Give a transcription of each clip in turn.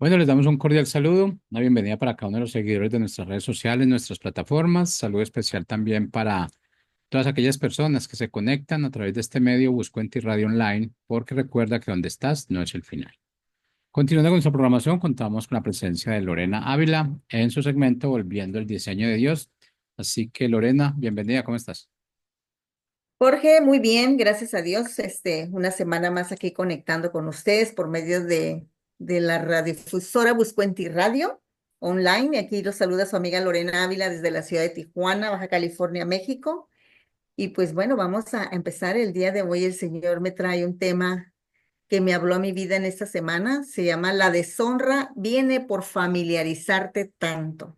Bueno, les damos un cordial saludo, una bienvenida para cada uno de los seguidores de nuestras redes sociales, nuestras plataformas. Saludo especial también para todas aquellas personas que se conectan a través de este medio Buscuenti Radio Online, porque recuerda que donde estás no es el final. Continuando con nuestra programación, contamos con la presencia de Lorena Ávila en su segmento Volviendo el Diseño de Dios. Así que Lorena, bienvenida, ¿cómo estás? Jorge, muy bien, gracias a Dios. Una semana más aquí conectando con ustedes por medio de la radiodifusora Buscuenti Radio online. Y aquí los saluda su amiga Lorena Ávila desde la ciudad de Tijuana, Baja California, México. Y pues bueno, vamos a empezar el día de hoy. El Señor me trae un tema que me habló a mi vida en esta semana. Se llama La deshonra viene por familiarizarte tanto.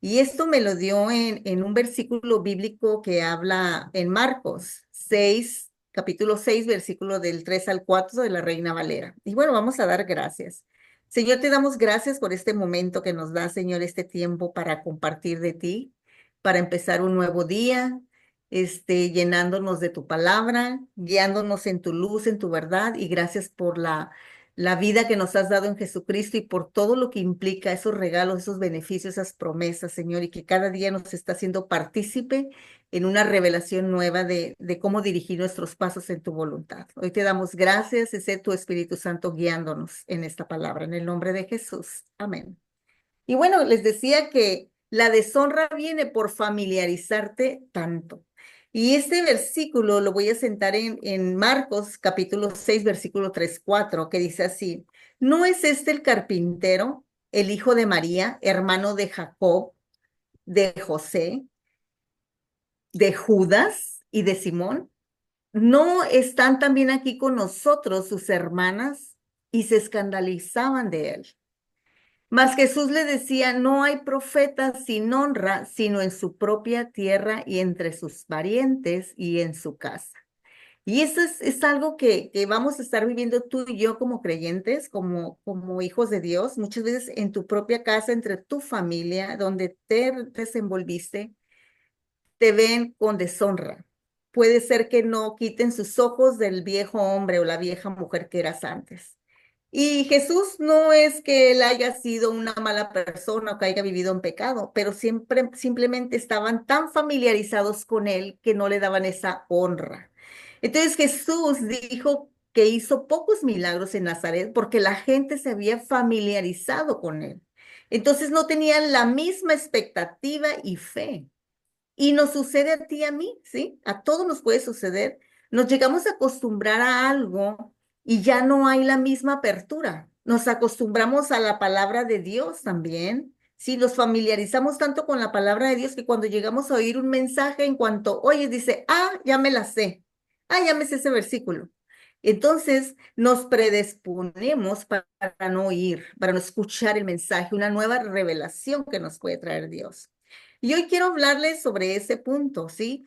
Y esto me lo dio en un versículo bíblico que habla en Marcos 6, capítulo 6, versículo del 3 al 4 de la Reina Valera. Y bueno, vamos a dar gracias. Señor, te damos gracias por este momento que nos da, Señor, este tiempo para compartir de ti, para empezar un nuevo día, llenándonos de tu palabra, guiándonos en tu luz, en tu verdad, y gracias por la vida que nos has dado en Jesucristo y por todo lo que implica esos regalos, esos beneficios, esas promesas, Señor, y que cada día nos está haciendo partícipe en una revelación nueva de cómo dirigir nuestros pasos en tu voluntad. Hoy te damos gracias y sé tu Espíritu Santo guiándonos en esta palabra, en el nombre de Jesús. Amén. Y bueno, les decía que la deshonra viene por familiarizarte tanto. Y este versículo lo voy a sentar en Marcos capítulo 6 versículo 3 4 que dice así, ¿no es este el carpintero, el hijo de María, hermano de Jacob, de José, de Judas y de Simón? ¿No están también aquí con nosotros sus hermanas? Y se escandalizaban de él. Mas Jesús le decía, no hay profeta sin honra, sino en su propia tierra y entre sus parientes y en su casa. Y eso es algo que vamos a estar viviendo tú y yo como creyentes, como hijos de Dios, muchas veces en tu propia casa, entre tu familia, donde te desenvolviste, te ven con deshonra. Puede ser que no quiten sus ojos del viejo hombre o la vieja mujer que eras antes. Y Jesús no es que él haya sido una mala persona o que haya vivido en pecado, pero siempre, simplemente estaban tan familiarizados con él que no le daban esa honra. Entonces Jesús dijo que hizo pocos milagros en Nazaret porque la gente se había familiarizado con él. Entonces no tenían la misma expectativa y fe. Y nos sucede a ti y a mí, ¿sí? A todos nos puede suceder. Nos llegamos a acostumbrar a algo y ya no hay la misma apertura. Nos acostumbramos a la palabra de Dios también. Sí, nos familiarizamos tanto con la palabra de Dios que cuando llegamos a oír un mensaje, en cuanto oye, dice, ya me la sé. Ya me sé ese versículo. Entonces nos predisponemos para no oír, para no escuchar el mensaje, una nueva revelación que nos puede traer Dios. Y hoy quiero hablarles sobre ese punto, ¿sí?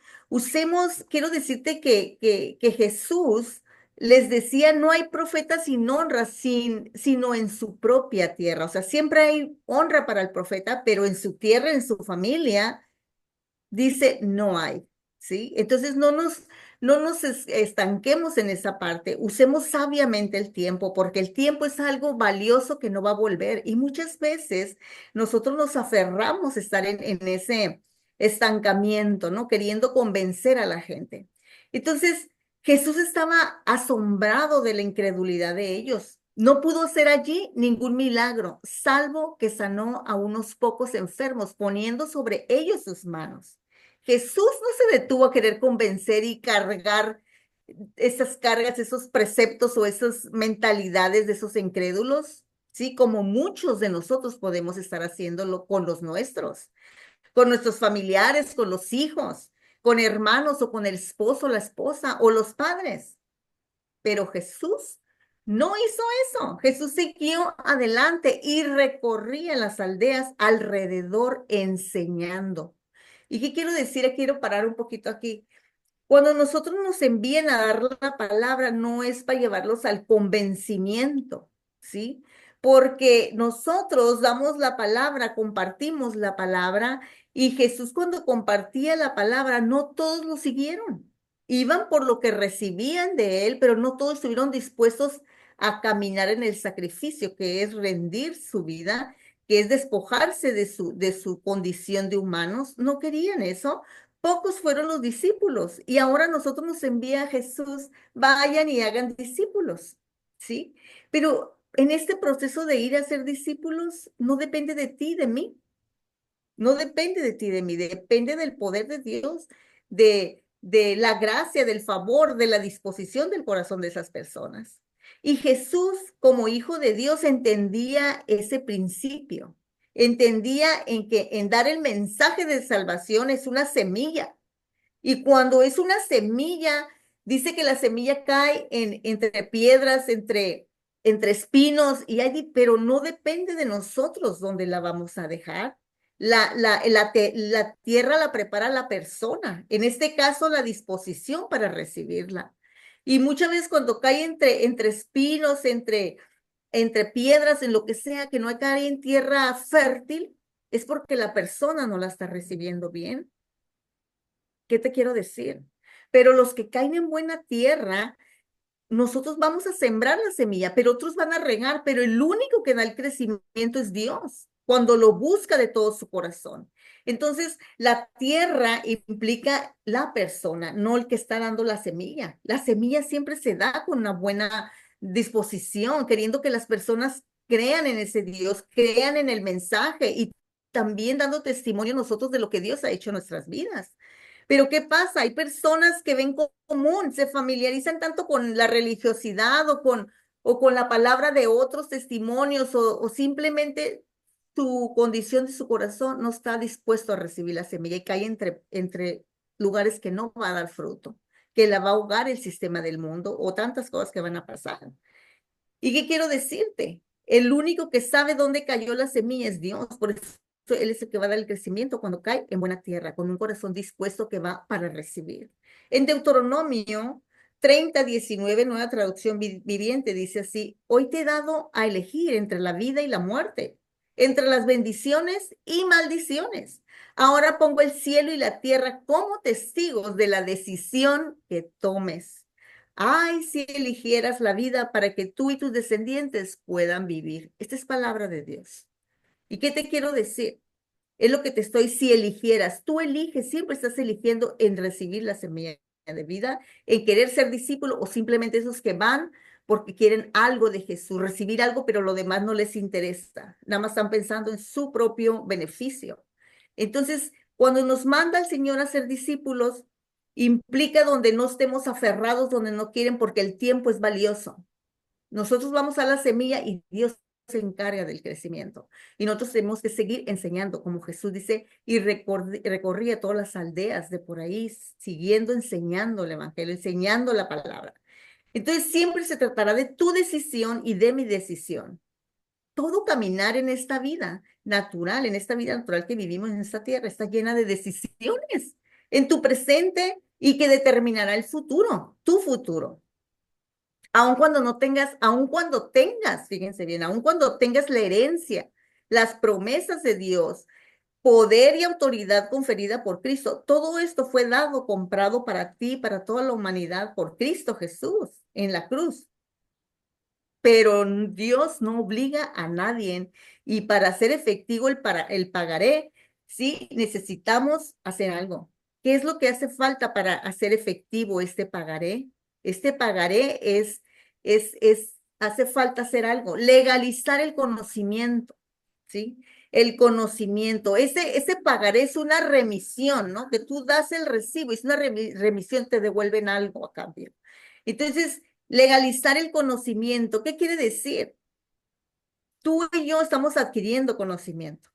Quiero decirte que Jesús les decía, no hay profeta sin honra, sino en su propia tierra. O sea, siempre hay honra para el profeta, pero en su tierra, en su familia, dice, no hay, ¿sí? Entonces no nos estanquemos en esa parte, usemos sabiamente el tiempo, porque el tiempo es algo valioso que no va a volver. Y muchas veces nosotros nos aferramos a estar en ese estancamiento, ¿no? Queriendo convencer a la gente. Entonces, Jesús estaba asombrado de la incredulidad de ellos. No pudo hacer allí ningún milagro, salvo que sanó a unos pocos enfermos, poniendo sobre ellos sus manos. Jesús no se detuvo a querer convencer y cargar esas cargas, esos preceptos o esas mentalidades de esos incrédulos, ¿sí? Como muchos de nosotros podemos estar haciéndolo con los nuestros, con nuestros familiares, con los hijos, con hermanos o con el esposo, la esposa o los padres. Pero Jesús no hizo eso. Jesús siguió adelante y recorría las aldeas alrededor enseñando. ¿Y qué quiero decir? Quiero parar un poquito aquí. Cuando nosotros nos envían a dar la palabra, no es para llevarlos al convencimiento, ¿sí? Porque nosotros damos la palabra, compartimos la palabra, y Jesús cuando compartía la palabra, no todos lo siguieron. Iban por lo que recibían de él, pero no todos estuvieron dispuestos a caminar en el sacrificio, que es rendir su vida, que es despojarse de su condición de humanos. No querían eso. Pocos fueron los discípulos y ahora nosotros nos envía Jesús, vayan y hagan discípulos, ¿sí? Pero en este proceso de ir a ser discípulos no depende de ti, de mí. No depende de ti, de mí, depende del poder de Dios, de la gracia, del favor, de la disposición del corazón de esas personas. Y Jesús, como hijo de Dios, entendía ese principio. Entendía en dar el mensaje de salvación es una semilla. Y cuando es una semilla, dice que la semilla cae entre piedras, entre espinos, pero no depende de nosotros dónde la vamos a dejar. La tierra la prepara la persona, en este caso la disposición para recibirla. Y muchas veces cuando cae entre espinos, entre piedras, en lo que sea, que no cae en tierra fértil, es porque la persona no la está recibiendo bien. ¿Qué te quiero decir? Pero los que caen en buena tierra, nosotros vamos a sembrar la semilla, pero otros van a regar, pero el único que da el crecimiento es Dios, cuando lo busca de todo su corazón. Entonces, la tierra implica la persona, no el que está dando la semilla. La semilla siempre se da con una buena disposición, queriendo que las personas crean en ese Dios, crean en el mensaje y también dando testimonio nosotros de lo que Dios ha hecho en nuestras vidas. Pero ¿qué pasa? Hay personas que ven común, se familiarizan tanto con la religiosidad o con la palabra de otros testimonios o simplemente su condición de su corazón no está dispuesto a recibir la semilla y cae entre lugares que no va a dar fruto, que la va a ahogar el sistema del mundo o tantas cosas que van a pasar. ¿Y qué quiero decirte? El único que sabe dónde cayó la semilla es Dios. Por eso Él es el que va a dar el crecimiento cuando cae en buena tierra, con un corazón dispuesto que va para recibir. En Deuteronomio 30:19, nueva traducción viviente, dice así: hoy te he dado a elegir entre la vida y la muerte, entre las bendiciones y maldiciones. Ahora pongo el cielo y la tierra como testigos de la decisión que tomes. Ay, si eligieras la vida para que tú y tus descendientes puedan vivir. Esta es palabra de Dios. ¿Y qué te quiero decir? Es lo que te estoy, si eligieras, tú eliges, siempre estás eligiendo en recibir la semilla de vida, en querer ser discípulo o simplemente esos que van porque quieren algo de Jesús, recibir algo, pero lo demás no les interesa. Nada más están pensando en su propio beneficio. Entonces, cuando nos manda el Señor a ser discípulos, implica donde no estemos aferrados, donde no quieren, porque el tiempo es valioso. Nosotros vamos a la semilla y Dios se encarga del crecimiento. Y nosotros tenemos que seguir enseñando, como Jesús dice, y recorría todas las aldeas de por ahí, siguiendo enseñando el evangelio, enseñando la palabra. Entonces siempre se tratará de tu decisión y de mi decisión. Todo caminar en esta vida natural, en esta vida natural que vivimos en esta tierra, está llena de decisiones en tu presente y que determinará el futuro, tu futuro. Aun cuando no tengas, aun cuando tengas, fíjense bien, aun cuando tengas la herencia, las promesas de Dios, poder y autoridad conferida por Cristo, todo esto fue dado, comprado para ti, para toda la humanidad, por Cristo Jesús en la cruz. Pero Dios no obliga a nadie y para hacer efectivo el pagaré, sí necesitamos hacer algo. ¿Qué es lo que hace falta para hacer efectivo este pagaré? Este pagaré hace falta hacer algo, legalizar el conocimiento, ¿sí? El conocimiento, ese pagaré es una remisión, ¿no? Que tú das el recibo, es una remisión, te devuelven algo a cambio. Entonces, legalizar el conocimiento, ¿qué quiere decir? Tú y yo estamos adquiriendo conocimiento,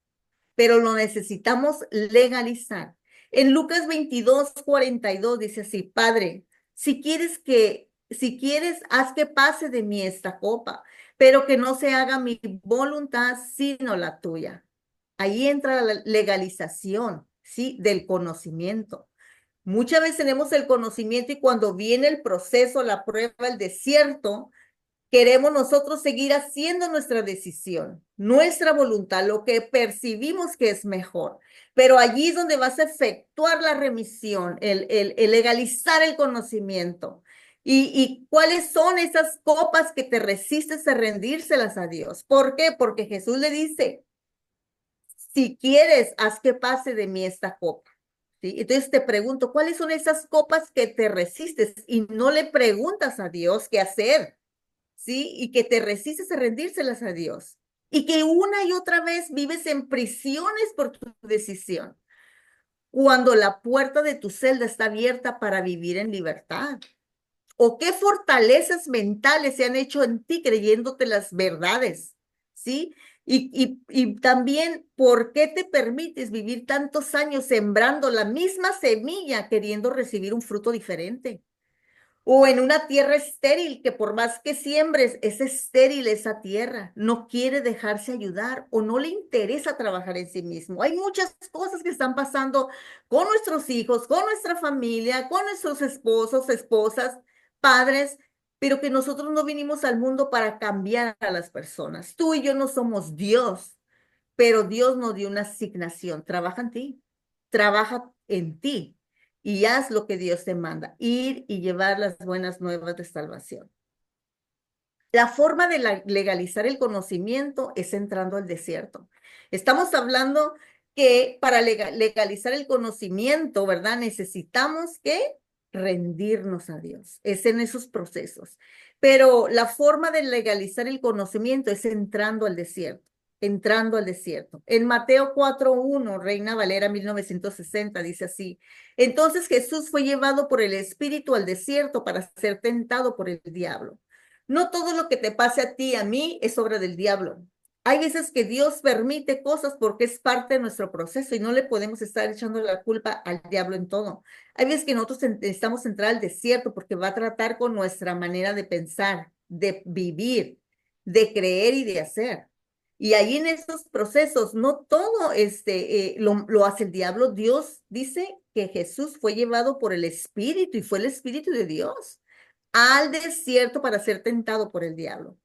pero lo necesitamos legalizar. En Lucas 22:42 dice así: Padre, si quieres, haz que pase de mí esta copa, pero que no se haga mi voluntad, sino la tuya. Ahí entra la legalización, ¿sí? Del conocimiento. Muchas veces tenemos el conocimiento y cuando viene el proceso, la prueba, el desierto, queremos nosotros seguir haciendo nuestra decisión, nuestra voluntad, lo que percibimos que es mejor. Pero allí es donde vas a efectuar la remisión, el legalizar el conocimiento. ¿Y cuáles son esas copas que te resistes a rendírselas a Dios? ¿Por qué? Porque Jesús le dice, si quieres, haz que pase de mí esta copa. ¿Sí? Entonces te pregunto, ¿cuáles son esas copas que te resistes? Y no le preguntas a Dios qué hacer, ¿sí? Y que te resistes a rendírselas a Dios. Y que una y otra vez vives en prisiones por tu decisión, cuando la puerta de tu celda está abierta para vivir en libertad. ¿O qué fortalezas mentales se han hecho en ti creyéndote las verdades? ¿Sí? Y también, ¿por qué te permites vivir tantos años sembrando la misma semilla queriendo recibir un fruto diferente? O en una tierra estéril, que por más que siembres, es estéril esa tierra, no quiere dejarse ayudar o no le interesa trabajar en sí mismo. Hay muchas cosas que están pasando con nuestros hijos, con nuestra familia, con nuestros esposos, esposas, padres, pero que nosotros no vinimos al mundo para cambiar a las personas. Tú y yo no somos Dios, pero Dios nos dio una asignación. Trabaja en ti, trabaja en ti y haz lo que Dios te manda, ir y llevar las buenas nuevas de salvación. La forma de legalizar el conocimiento es entrando al desierto. Estamos hablando que para legalizar el conocimiento, ¿verdad? Necesitamos que rendirnos a Dios. Es en esos procesos. Pero la forma de legalizar el conocimiento es entrando al desierto. Entrando al desierto. En Mateo 4:1, Reina Valera 1960, dice así: entonces Jesús fue llevado por el Espíritu al desierto para ser tentado por el diablo. No todo lo que te pase a ti, a mí, es obra del diablo. Hay veces que Dios permite cosas porque es parte de nuestro proceso y no le podemos estar echando la culpa al diablo en todo. Hay veces que nosotros necesitamos entrar al desierto porque va a tratar con nuestra manera de pensar, de vivir, de creer y de hacer. Y ahí en esos procesos, no todo lo hace el diablo. Dios dice que Jesús fue llevado por el Espíritu y fue el Espíritu de Dios al desierto para ser tentado por el diablo.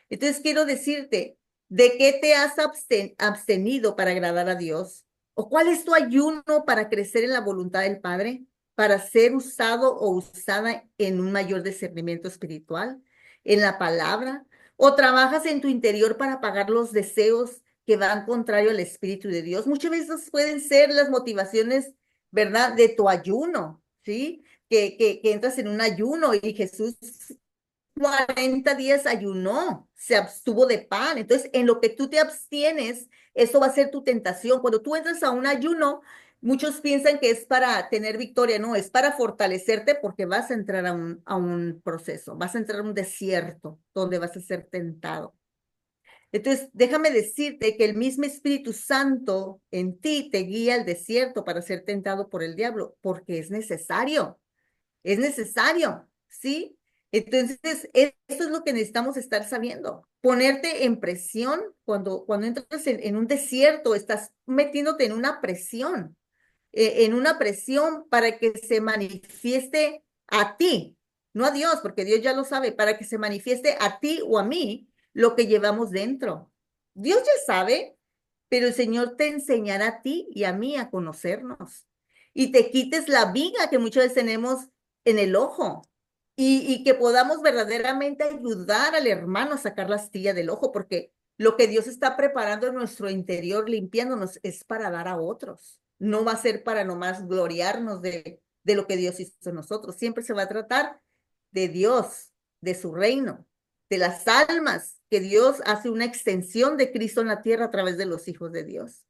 Entonces quiero decirte, ¿de qué te has abstenido para agradar a Dios? ¿O cuál es tu ayuno para crecer en la voluntad del Padre? Para ser usado o usada en un mayor discernimiento espiritual, en la palabra, o trabajas en tu interior para apagar los deseos que van contrario al Espíritu de Dios. Muchas veces pueden ser las motivaciones, ¿verdad?, de tu ayuno, ¿sí? Que entras en un ayuno y Jesús 40 días ayunó, se abstuvo de pan. Entonces, en lo que tú te abstienes, eso va a ser tu tentación. Cuando tú entras a un ayuno, muchos piensan que es para tener victoria. No, es para fortalecerte porque vas a entrar a un proceso, vas a entrar a un desierto donde vas a ser tentado. Entonces, déjame decirte que el mismo Espíritu Santo en ti te guía al desierto para ser tentado por el diablo, porque es necesario, ¿sí? Entonces, eso es lo que necesitamos estar sabiendo. Ponerte en presión cuando entras en un desierto, estás metiéndote en una presión para que se manifieste a ti, no a Dios, porque Dios ya lo sabe, para que se manifieste a ti o a mí lo que llevamos dentro. Dios ya sabe, pero el Señor te enseñará a ti y a mí a conocernos. Y te quites la viga que muchas veces tenemos en el ojo. Y que podamos verdaderamente ayudar al hermano a sacar la astilla del ojo, porque lo que Dios está preparando en nuestro interior, limpiándonos, es para dar a otros. No va a ser para nomás gloriarnos de lo que Dios hizo en nosotros. Siempre se va a tratar de Dios, de su reino, de las almas, que Dios hace una extensión de Cristo en la tierra a través de los hijos de Dios.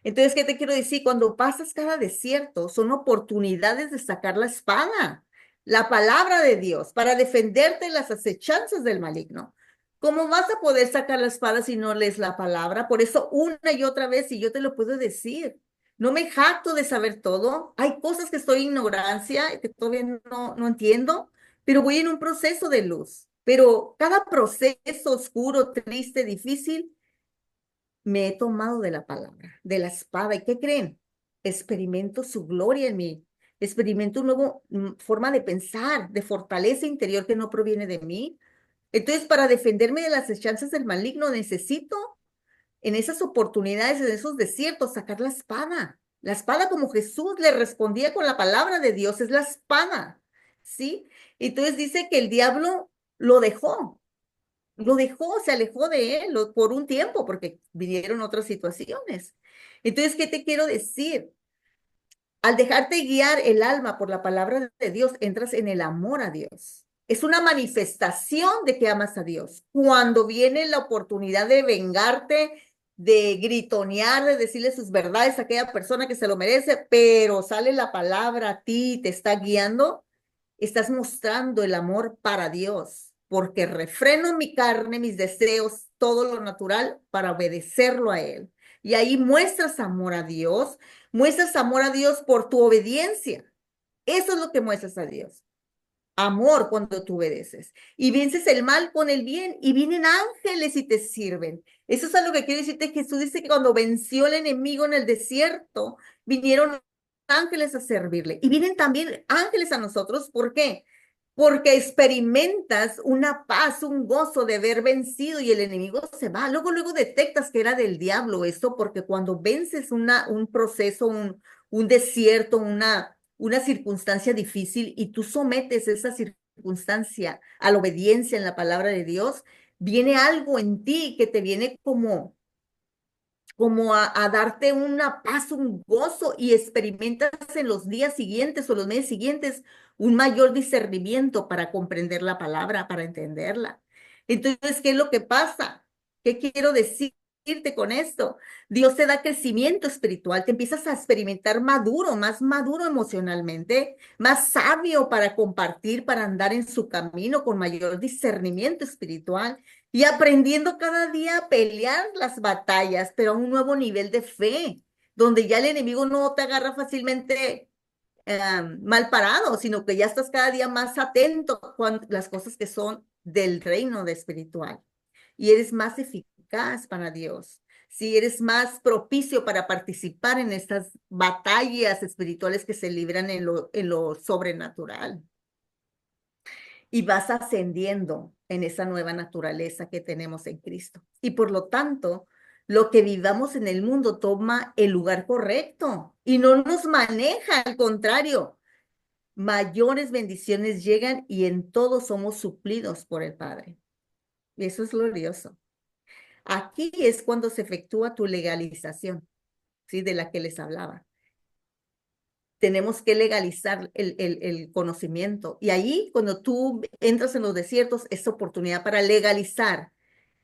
Entonces, ¿qué te quiero decir? Cuando pasas cada desierto, son oportunidades de sacar la espada, la palabra de Dios, para defenderte de las acechanzas del maligno. ¿Cómo vas a poder sacar la espada si no lees la palabra? Por eso, una y otra vez, y yo te lo puedo decir, no me jacto de saber todo. Hay cosas que estoy en ignorancia, que todavía no entiendo, pero voy en un proceso de luz. Pero cada proceso oscuro, triste, difícil, me he tomado de la palabra, de la espada. ¿Y qué creen? Experimento su gloria en mí. Experimento una nueva forma de pensar, de fortaleza interior que no proviene de mí. Entonces, para defenderme de las chances del maligno, necesito en esas oportunidades, en esos desiertos, sacar la espada. La espada como Jesús le respondía con la palabra de Dios, es la espada. ¿sí? Entonces dice que el diablo lo dejó, se alejó de él por un tiempo porque vinieron otras situaciones. Entonces, ¿qué te quiero decir? Al dejarte guiar el alma por la palabra de Dios, entras en el amor a Dios. Es una manifestación de que amas a Dios. Cuando viene la oportunidad de vengarte, de gritonear, de decirle sus verdades a aquella persona que se lo merece, pero sale la palabra a ti, te está guiando, estás mostrando el amor para Dios, porque refreno mi carne, mis deseos, todo lo natural para obedecerlo a Él. Y ahí muestras amor a Dios por tu obediencia. Eso es lo que muestras a Dios. Amor cuando tú obedeces. Y vences el mal con el bien y vienen ángeles y te sirven. Eso es algo que quiero decirte. Jesús dice que cuando venció el enemigo en el desierto, vinieron ángeles a servirle. Y vienen también ángeles a nosotros. ¿Por qué? Porque experimentas una paz, un gozo de haber vencido y el enemigo se va. Luego detectas que era del diablo esto, porque cuando vences un proceso, un desierto, una circunstancia difícil y tú sometes esa circunstancia a la obediencia en la palabra de Dios, viene algo en ti que te viene como a darte una paz, un gozo y experimentas en los días siguientes o los meses siguientes un mayor discernimiento para comprender la palabra, para entenderla. Entonces, ¿qué es lo que pasa? ¿Qué quiero decirte con esto? Dios te da crecimiento espiritual, te empiezas a experimentar maduro, más maduro emocionalmente, más sabio para compartir, para andar en su camino con mayor discernimiento espiritual y aprendiendo cada día a pelear las batallas, pero a un nuevo nivel de fe, donde ya el enemigo no te agarra fácilmente mal parado, sino que ya estás cada día más atento con las cosas que son del reino de espiritual y eres más eficaz para Dios. Si eres más propicio para participar en estas batallas espirituales que se libran en lo sobrenatural y vas ascendiendo en esa nueva naturaleza que tenemos en Cristo. Y por lo tanto, lo que vivamos en el mundo toma el lugar correcto y no nos maneja, al contrario, mayores bendiciones llegan y en todo somos suplidos por el Padre. Y eso es glorioso. Aquí es cuando se efectúa tu legalización, ¿sí? De la que les hablaba. Tenemos que legalizar el conocimiento. Y ahí, cuando tú entras en los desiertos, es oportunidad para legalizar,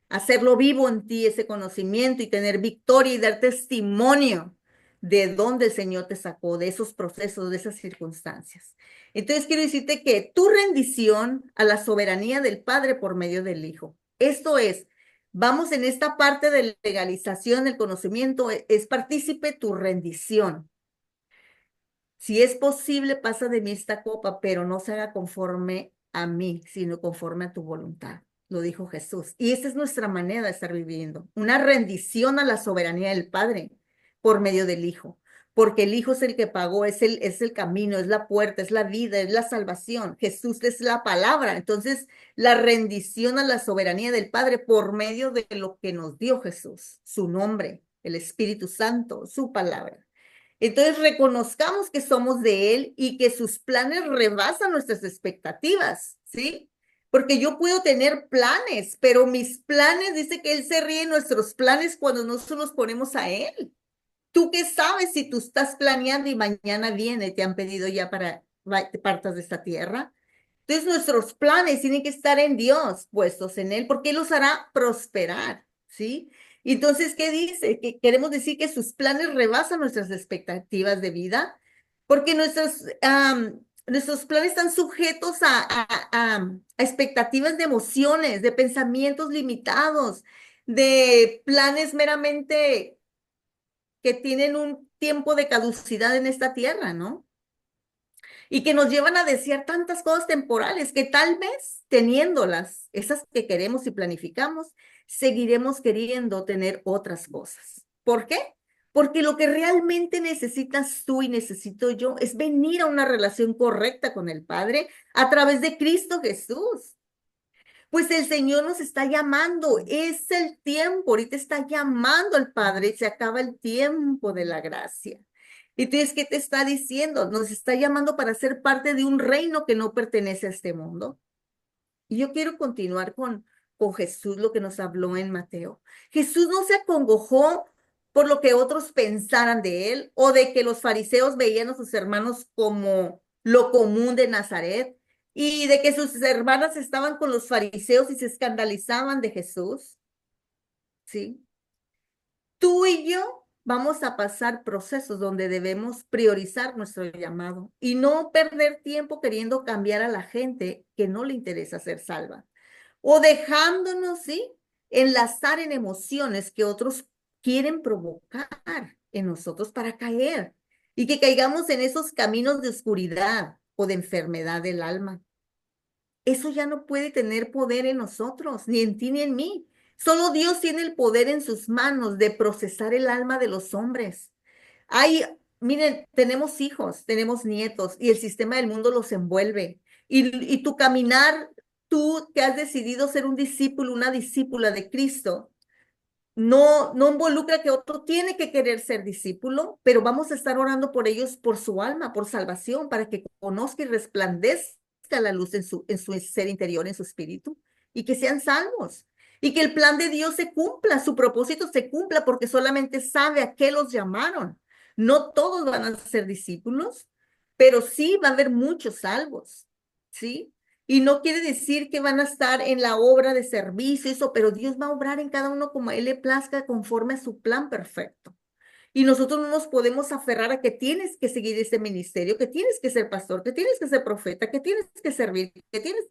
hacerlo vivo en ti ese conocimiento y tener victoria y dar testimonio de dónde el Señor te sacó, de esos procesos, de esas circunstancias. Entonces, quiero decirte que tu rendición a la soberanía del Padre por medio del Hijo. Esto es, vamos en esta parte de legalización del conocimiento, es partícipe tu rendición. Si es posible, pasa de mí esta copa, pero no se haga conforme a mí, sino conforme a tu voluntad, lo dijo Jesús. Y esa es nuestra manera de estar viviendo, una rendición a la soberanía del Padre por medio del Hijo, porque el Hijo es el que pagó, es el camino, es la puerta, es la vida, es la salvación. Jesús es la palabra. Entonces, la rendición a la soberanía del Padre por medio de lo que nos dio Jesús, su nombre, el Espíritu Santo, su palabra. Entonces reconozcamos que somos de Él y que sus planes rebasan nuestras expectativas, ¿sí? Porque yo puedo tener planes, pero mis planes, dice que Él se ríe de nuestros planes cuando no se los ponemos a Él. ¿Tú qué sabes si tú estás planeando y mañana viene, te han pedido ya para que partas de esta tierra? Entonces nuestros planes tienen que estar en Dios, puestos en Él, porque Él los hará prosperar, ¿sí? Entonces, ¿qué dice? Que queremos decir que sus planes rebasan nuestras expectativas de vida, porque nuestros planes están sujetos a expectativas de emociones, de pensamientos limitados, de planes meramente que tienen un tiempo de caducidad en esta tierra, ¿no? Y que nos llevan a desear tantas cosas temporales que tal vez teniéndolas, esas que queremos y planificamos, seguiremos queriendo tener otras cosas. ¿Por qué? Porque lo que realmente necesitas tú y necesito yo es venir a una relación correcta con el Padre a través de Cristo Jesús. Pues el Señor nos está llamando, es el tiempo, ahorita está llamando al Padre, se acaba el tiempo de la gracia. Entonces, ¿qué te está diciendo? Nos está llamando para ser parte de un reino que no pertenece a este mundo. Y yo quiero continuar con Jesús, lo que nos habló en Mateo. Jesús no se acongojó por lo que otros pensaran de él o de que los fariseos veían a sus hermanos como lo común de Nazaret y de que sus hermanas estaban con los fariseos y se escandalizaban de Jesús, ¿sí? Tú y yo vamos a pasar procesos donde debemos priorizar nuestro llamado y no perder tiempo queriendo cambiar a la gente que no le interesa ser salva o dejándonos, ¿sí? Enlazar en emociones que otros quieren provocar en nosotros para caer y que caigamos en esos caminos de oscuridad o de enfermedad del alma. Eso ya no puede tener poder en nosotros, ni en ti ni en mí. Solo Dios tiene el poder en sus manos de procesar el alma de los hombres. Hay, miren, tenemos hijos, tenemos nietos y el sistema del mundo los envuelve. Y tu caminar, tú que has decidido ser un discípulo, una discípula de Cristo, no involucra que otro tiene que querer ser discípulo, pero vamos a estar orando por ellos, por su alma, por salvación, para que conozca y resplandezca la luz en su ser interior, en su espíritu, y que sean salvos. Y que el plan de Dios se cumpla, su propósito se cumpla, porque solamente sabe a qué los llamaron. No todos van a ser discípulos, pero sí va a haber muchos salvos, ¿sí? Y no quiere decir que van a estar en la obra de servicio, eso, pero Dios va a obrar en cada uno como a Él le plazca conforme a su plan perfecto. Y nosotros no nos podemos aferrar a que tienes que seguir ese ministerio, que tienes que ser pastor, que tienes que ser profeta, que tienes que servir, que tienes...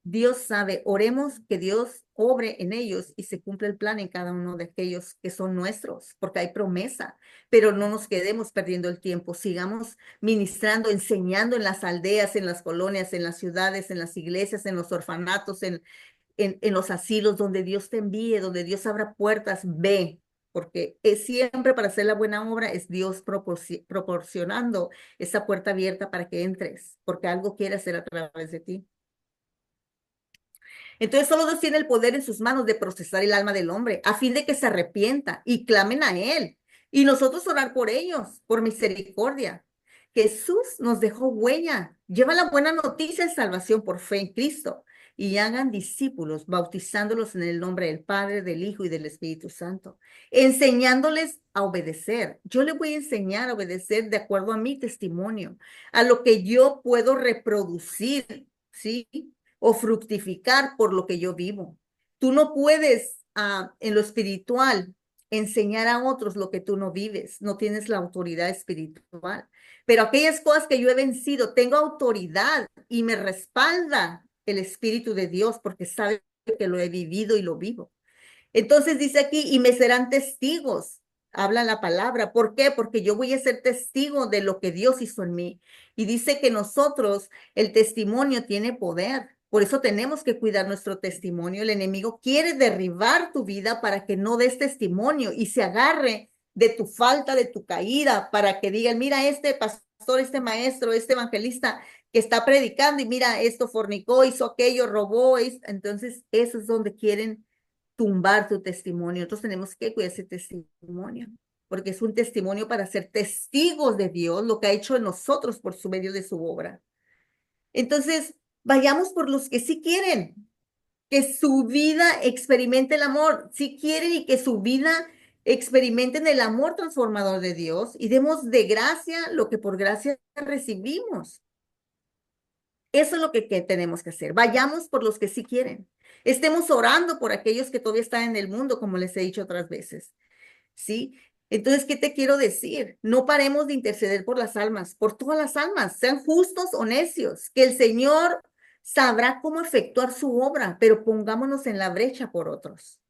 Dios sabe, oremos que Dios obre en ellos y se cumpla el plan en cada uno de aquellos que son nuestros, porque hay promesa, pero no nos quedemos perdiendo el tiempo, sigamos ministrando, enseñando en las aldeas, en las colonias, en las ciudades, en las iglesias, en los orfanatos, en los asilos, donde Dios te envíe, donde Dios abra puertas, ve, porque es siempre para hacer la buena obra, es Dios proporcionando esa puerta abierta para que entres, porque algo quiere hacer a través de ti. Entonces solo Dios tiene el poder en sus manos de procesar el alma del hombre a fin de que se arrepienta y clamen a Él. Y nosotros orar por ellos, por misericordia. Jesús nos dejó huella. Lleva la buena noticia de salvación por fe en Cristo y hagan discípulos, bautizándolos en el nombre del Padre, del Hijo y del Espíritu Santo, enseñándoles a obedecer. Yo le voy a enseñar a obedecer de acuerdo a mi testimonio, a lo que yo puedo reproducir, ¿sí? O fructificar por lo que yo vivo. Tú no puedes en lo espiritual enseñar a otros lo que tú no vives, no tienes la autoridad espiritual. Pero aquellas cosas que yo he vencido, tengo autoridad y me respalda el Espíritu de Dios porque sabe que lo he vivido y lo vivo. Entonces dice aquí, y me serán testigos. Habla la palabra. ¿Por qué? Porque yo voy a ser testigo de lo que Dios hizo en mí. Y dice que nosotros, el testimonio tiene poder. Por eso tenemos que cuidar nuestro testimonio. El enemigo quiere derribar tu vida para que no des testimonio y se agarre de tu falta, de tu caída, para que digan, mira, este pastor, este maestro, este evangelista que está predicando y mira, esto fornicó, hizo aquello, robó. Entonces, eso es donde quieren tumbar tu testimonio. Nosotros tenemos que cuidar ese testimonio, porque es un testimonio para ser testigos de Dios, lo que ha hecho en nosotros por su medio de su obra. Entonces, vayamos por los que sí quieren, que su vida experimente el amor, si quieren y que su vida experimenten el amor transformador de Dios y demos de gracia lo que por gracia recibimos. Eso es lo que tenemos que hacer. Vayamos por los que sí quieren. Estemos orando por aquellos que todavía están en el mundo, como les he dicho otras veces. ¿Sí? Entonces, ¿qué te quiero decir? No paremos de interceder por las almas, por todas las almas, sean justos o necios, que el Señor sabrá cómo efectuar su obra, pero pongámonos en la brecha por otros.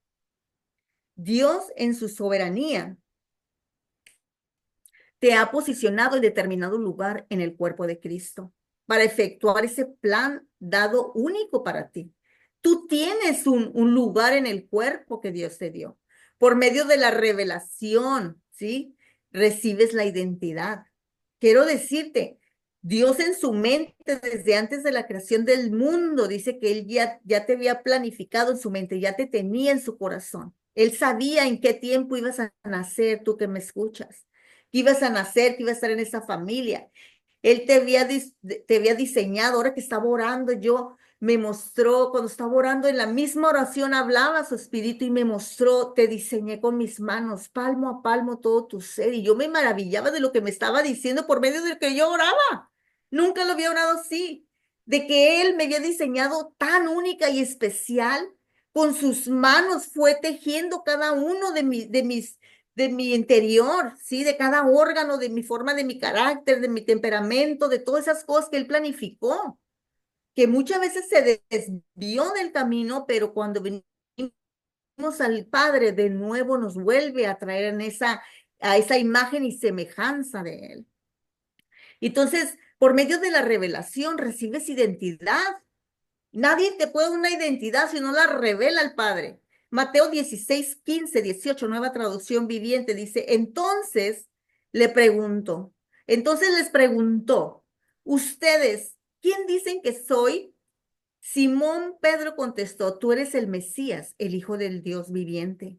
Dios en su soberanía te ha posicionado en determinado lugar en el cuerpo de Cristo para efectuar ese plan dado único para ti. Tú tienes un lugar en el cuerpo que Dios te dio. Por medio de la revelación, ¿sí? Recibes la identidad. Quiero decirte, Dios en su mente, desde antes de la creación del mundo, dice que Él ya te había planificado en su mente, ya te tenía en su corazón. Él sabía en qué tiempo ibas a nacer, tú que me escuchas. que ibas a nacer, que ibas a estar en esa familia. Él te había diseñado. Ahora que estaba orando, yo me mostró, cuando estaba orando en la misma oración, hablaba su espíritu y me mostró, te diseñé con mis manos, palmo a palmo todo tu ser. Y yo me maravillaba de lo que me estaba diciendo por medio de que yo oraba. Nunca lo había orado así, de que Él me había diseñado tan única y especial. Con sus manos fue tejiendo cada uno de mi interior, ¿sí? De cada órgano, de mi forma, de mi carácter, de mi temperamento, de todas esas cosas que Él planificó, que muchas veces se desvió del camino, pero cuando venimos al Padre, de nuevo nos vuelve a traer a esa imagen y semejanza de Él. Entonces, por medio de la revelación recibes identidad. Nadie te puede dar una identidad si no la revela el Padre. Mateo 16, 15, 18, nueva traducción viviente, dice, entonces les preguntó, ustedes, ¿quién dicen que soy? Simón Pedro contestó, tú eres el Mesías, el Hijo del Dios viviente.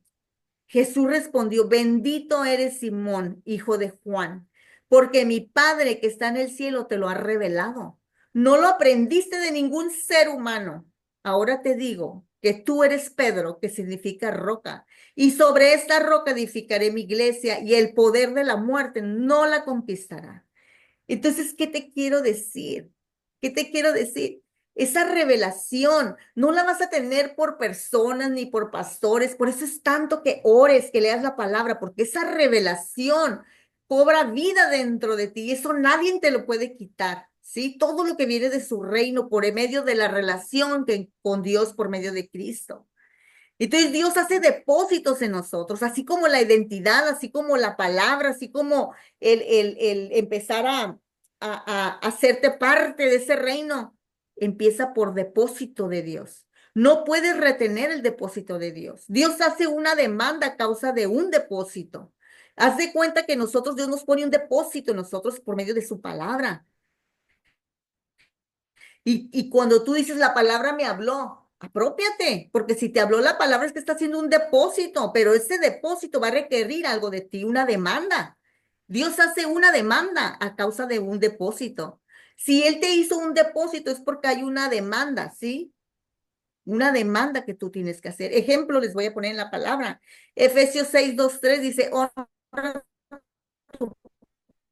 Jesús respondió, bendito eres Simón, hijo de Juan, porque mi Padre que está en el cielo te lo ha revelado. No lo aprendiste de ningún ser humano. Ahora te digo que tú eres Pedro, que significa roca, y sobre esta roca edificaré mi iglesia y el poder de la muerte no la conquistará. Entonces, ¿qué te quiero decir? ¿Qué te quiero decir? Esa revelación no la vas a tener por personas ni por pastores, por eso es tanto que ores, que leas la palabra, porque esa revelación cobra vida dentro de ti y eso nadie te lo puede quitar, ¿sí? Todo lo que viene de su reino por medio de la relación con Dios por medio de Cristo. Entonces Dios hace depósitos en nosotros, así como la identidad, así como la palabra, así como el empezar a hacerte parte de ese reino, empieza por depósito de Dios. No puedes retener el depósito de Dios. Dios hace una demanda a causa de un depósito. Haz de cuenta que Dios nos pone un depósito en nosotros por medio de su palabra. Y cuando tú dices la palabra me habló, apropiate, porque si te habló la palabra es que está haciendo un depósito, pero ese depósito va a requerir algo de ti, una demanda. Dios hace una demanda a causa de un depósito. Si Él te hizo un depósito es porque hay una demanda, ¿sí? Una demanda que tú tienes que hacer. Ejemplo, les voy a poner en la palabra. Efesios 6, 2, 3 dice, honra a tu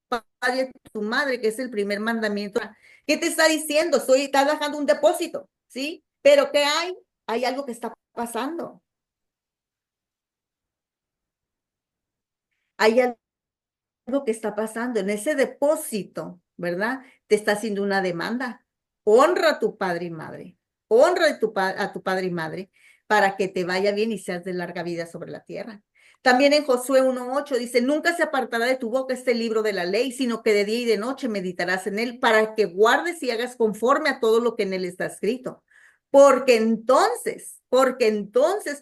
padre y a tu madre, que es el primer mandamiento. ¿Qué te está diciendo? Está dejando un depósito, ¿sí? Pero ¿qué hay? Hay algo que está pasando. Hay algo que está pasando en ese depósito, ¿verdad? Te está haciendo una demanda. Honra a tu padre y madre. Honra a tu padre y madre para que te vaya bien y seas de larga vida sobre la tierra. También en Josué 1:8 dice, nunca se apartará de tu boca este libro de la ley, sino que de día y de noche meditarás en él para que guardes y hagas conforme a todo lo que en él está escrito. Porque entonces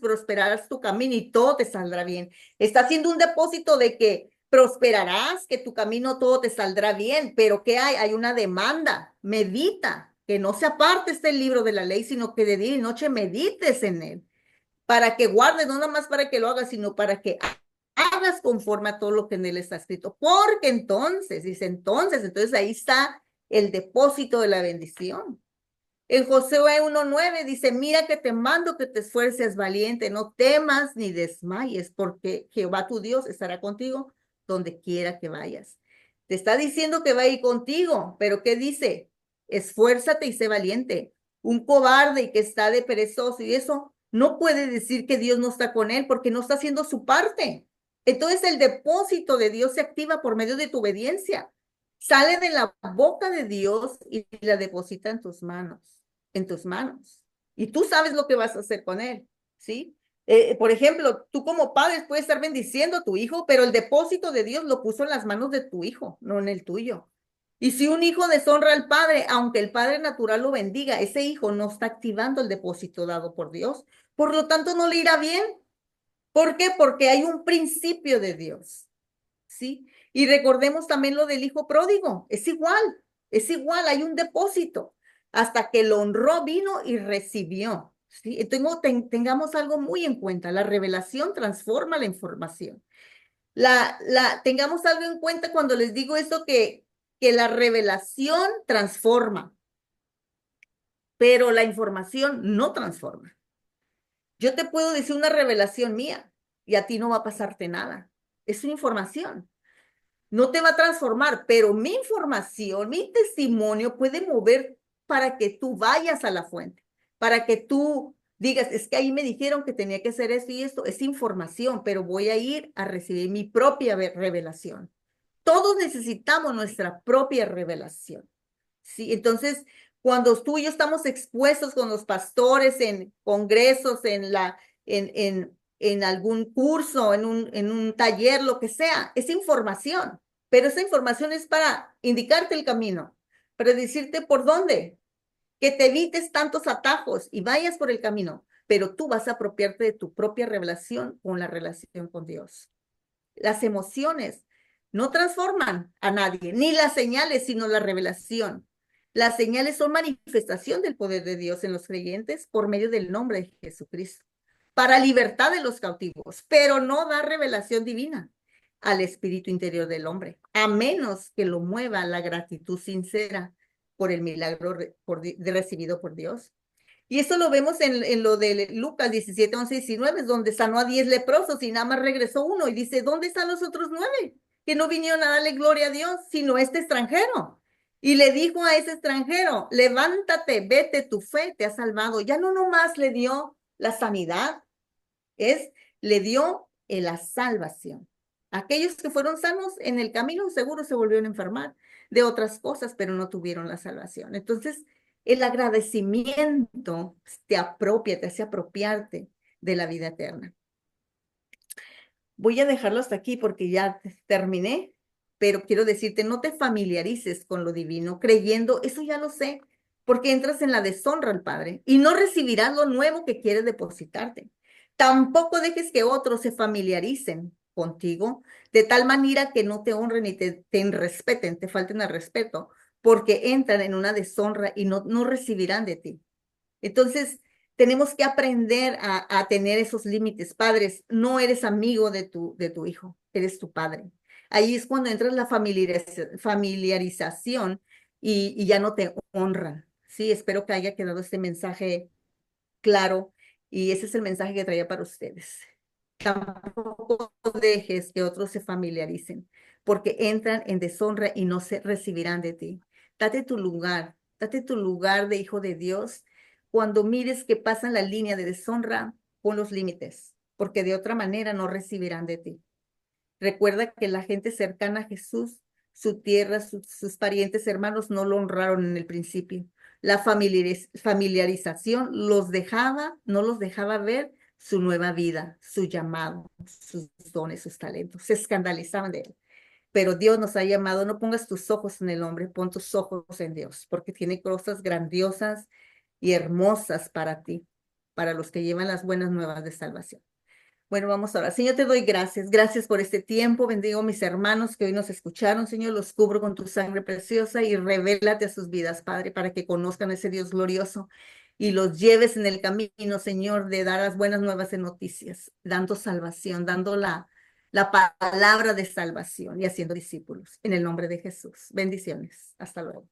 prosperarás tu camino y todo te saldrá bien. Está haciendo un depósito de que prosperarás, que tu camino todo te saldrá bien, pero ¿qué hay? Hay una demanda. Medita, que no se aparte este libro de la ley, sino que de día y noche medites en él, para que guardes, no nada más para que lo hagas, sino para que hagas conforme a todo lo que en él está escrito. Porque entonces ahí está el depósito de la bendición. En Josué 1:9 dice, mira que te mando que te esfuerces valiente, no temas ni desmayes, porque Jehová tu Dios estará contigo donde quiera que vayas. Te está diciendo que va a ir contigo, pero ¿qué dice? Esfuérzate y sé valiente. Un cobarde y que está de perezoso y eso no puede decir que Dios no está con él porque no está haciendo su parte. Entonces el depósito de Dios se activa por medio de tu obediencia. Sale de la boca de Dios y la deposita en tus manos. Y tú sabes lo que vas a hacer con él, ¿sí? Por ejemplo, tú como padre puedes estar bendiciendo a tu hijo, pero el depósito de Dios lo puso en las manos de tu hijo, no en el tuyo. Y si un hijo deshonra al padre, aunque el padre natural lo bendiga, ese hijo no está activando el depósito dado por Dios. Por lo tanto, no le irá bien. ¿Por qué? Porque hay un principio de Dios, ¿sí? Y recordemos también lo del hijo pródigo, es igual, hay un depósito. Hasta que lo honró, vino y recibió, ¿sí? Tengamos algo muy en cuenta, la revelación transforma la información. Tengamos algo en cuenta cuando les digo esto, que la revelación transforma, pero la información no transforma. Yo te puedo decir una revelación mía y a ti no va a pasarte nada. Es una información. No te va a transformar, pero mi información, mi testimonio puede mover para que tú vayas a la fuente, para que tú digas, es que ahí me dijeron que tenía que hacer esto y esto, es información, pero voy a ir a recibir mi propia revelación. Todos necesitamos nuestra propia revelación. ¿Sí? Entonces, cuando tú y yo estamos expuestos con los pastores en congresos, en algún curso, en un taller, lo que sea, es información, pero esa información es para indicarte el camino, para decirte por dónde, que te evites tantos atajos y vayas por el camino, pero tú vas a apropiarte de tu propia revelación con la relación con Dios. Las emociones no transforman a nadie, ni las señales, sino la revelación. Las señales son manifestación del poder de Dios en los creyentes por medio del nombre de Jesucristo, para libertad de los cautivos, pero no da revelación divina al espíritu interior del hombre, a menos que lo mueva la gratitud sincera por el milagro recibido por Dios. Y eso lo vemos en lo de Lucas 17, 11, 19, donde sanó a 10 leprosos y nada más regresó uno. Y dice, ¿dónde están los otros 9? Que no vinieron a darle gloria a Dios, sino este extranjero. Y le dijo a ese extranjero, levántate, vete, tu fe te ha salvado. Ya no nomás le dio la sanidad, le dio la salvación. Aquellos que fueron sanos en el camino seguro se volvieron a enfermar de otras cosas, pero no tuvieron la salvación. Entonces, el agradecimiento te hace apropiarte de la vida eterna. Voy a dejarlo hasta aquí porque ya terminé, pero quiero decirte, no te familiarices con lo divino, creyendo, eso ya lo sé, porque entras en la deshonra al Padre y no recibirás lo nuevo que quiere depositarte. Tampoco dejes que otros se familiaricen contigo de tal manera que no te honren y te respeten, te falten al respeto, porque entran en una deshonra y no recibirán de ti. Entonces, tenemos que aprender a tener esos límites. Padres, no eres amigo de tu hijo, eres tu padre. Ahí es cuando entra la familiarización y ya no te honran. Sí, espero que haya quedado este mensaje claro y ese es el mensaje que traía para ustedes. Tampoco dejes que otros se familiaricen, porque entran en deshonra y no se recibirán de ti. Date tu lugar de hijo de Dios. Cuando mires que pasan la línea de deshonra, pon los límites, porque de otra manera no recibirán de ti. Recuerda que la gente cercana a Jesús, su tierra, sus parientes, hermanos, no lo honraron en el principio. La familiarización no los dejaba ver su nueva vida, su llamado, sus dones, sus talentos. Se escandalizaban de él. Pero Dios nos ha llamado, no pongas tus ojos en el hombre, pon tus ojos en Dios, porque tiene cosas grandiosas y hermosas para ti, para los que llevan las buenas nuevas de salvación. Bueno, vamos ahora. Señor, te doy gracias. Gracias por este tiempo. Bendigo a mis hermanos que hoy nos escucharon. Señor, los cubro con tu sangre preciosa y revélate a sus vidas, Padre, para que conozcan a ese Dios glorioso y los lleves en el camino, Señor, de dar las buenas nuevas de noticias, dando salvación, dando la palabra de salvación y haciendo discípulos. En el nombre de Jesús. Bendiciones. Hasta luego.